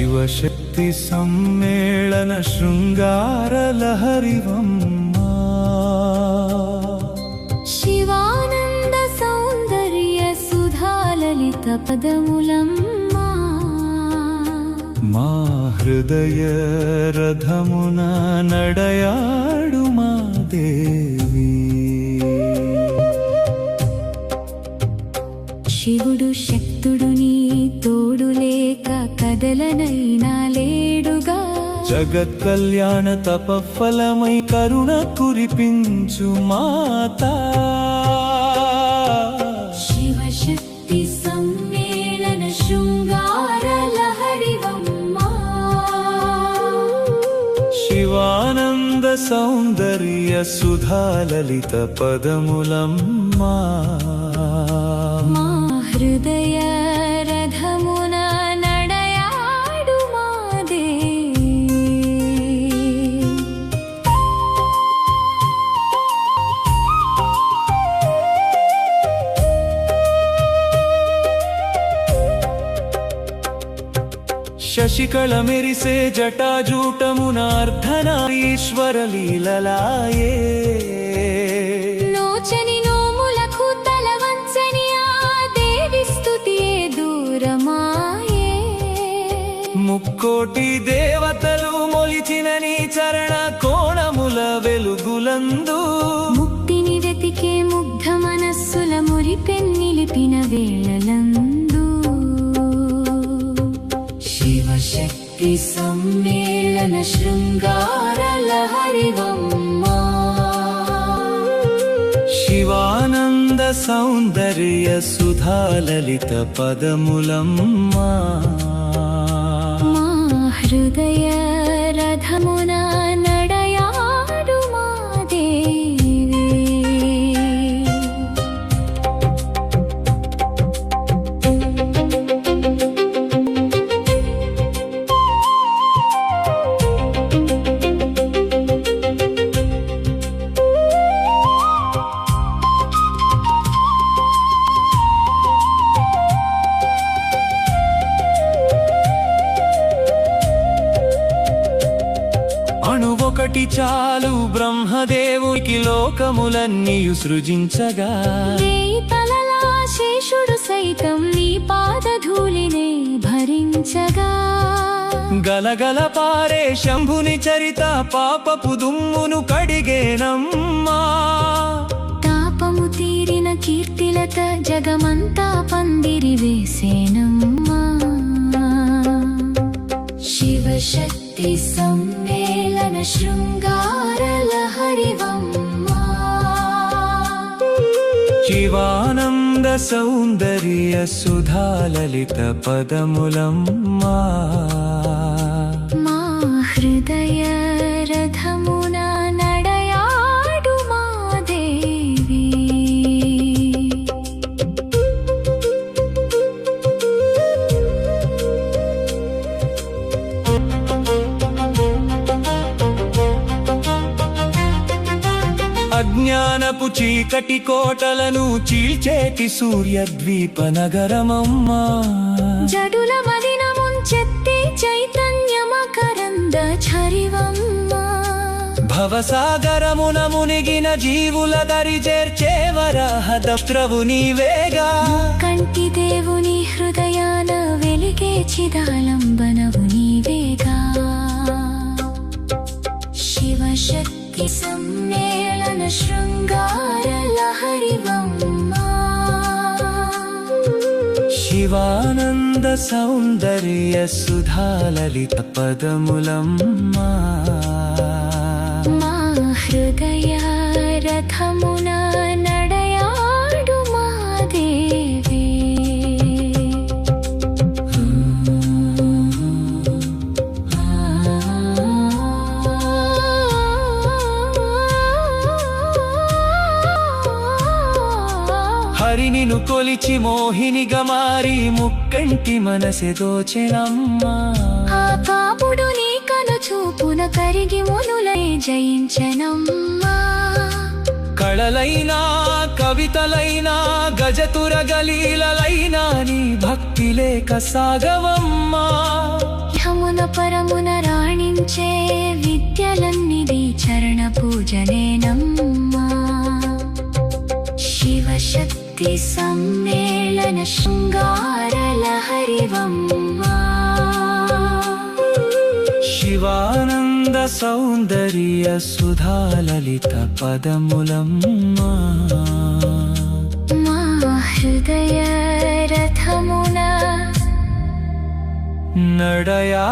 శివశక్తి సమ్మేళన శృంగార లహరివమ్మా శివానంద సౌందర్య సుధాలలిత పదములమ్మా మా హృదయ రథమున నడయాడు మా దేవి శివుడు శక్తుడు నీ తోడు లేక కదలనైనా లేడుగా జగత్ కళ్యాణ తపఫలమై కరుణ కురిపించు మాతా శివశక్తి సమ్మేళన శృంగార లహరివమ్మా శివానంద సౌందర్య సుధాలలిత పదములమ్మా మా హృదయ రథమున నడయాడు మా దేవి శశికళ మెరిసే జటాజూటమున అర్ధనారీశ్వర లీలలాయే నోచని నోములకు తల వంచని ఆ దేవి స్తుతియే దూరమాయే ముక్కోటి దేవతలు మొలిచిన నీ చరణ కోణముల వెలుగులందు ముక్తిని వెతికే ముగ్ధ మనస్సుల మురిపెన్నిలిపిన వేళలందు శివశక్తి సమ్మేళన శృంగార లహరివమ్మా శివానంద సౌందర్య సుధాలలిత పదములమ్మా మా హృదయ రథమున నడయాడు మా దేవి అణువొకటి చాలు బ్రహ్మదేవునికి లోకములన్నీయు సృజించగా వేయి తలల శేషుడు సైతం నీ పాదధూళినే భరించగా గలగల పారే శంభుని చరిత పాపపు దుమ్మును కడిగేనమ్మా తాపము తీరిన కీర్తిలత జగమంతా పందిరి వేసేనమ్మా శివశక్తి సమ్మేళన శృంగార లహరివమ్మా శివానంద సౌందర్య సుధాలలిత పదములమ్మా మా హృదయ రథమున నడయాడు మా దేవి అజ్ఞానపు చీకటి కోటలను చీల్చేటి సూర్యద్వీప నగరమమ్మా జడుల మదిన ముంచెత్తి చైతన్యమకరంద ఝరివమ్మా భవసాగరమున మునిగిన జీవుల దరి చేర్చే వరాహదప్రభు నీవేగా కంటి దేవుని హృదయాన వెలిగే చిదాలంబనవు నీవేగా శివశక్తి సమ్మేళన శృంగార లహరివమ్మా శివానంద సౌందర్య సుధాలలిత పదములమ్మా మా హృదయ రథమున నడయాడు మా దేవి హరినిను కొలిచి మోహినిగా మారి ముక్కంటి మనసె దోచెనమ్మా ఆ పాపుడు నీ కను చూపున కరిగి మునులై జయించనమ్మా కళలైనా కవితలైనా గజతుర గలీలలైనా నీ భక్తి లేక సాగవమ్మా యము ఇహమున పరమున రాణించే విద్యలన్నిది చరణ పూజనేనమ్మా శివశక్తి సమ్మేళన శృంగార లహరివమ్మా శివానంద సౌందర్య సుధాలలిత పదములమ్మా మా హృదయ రథమున నడయా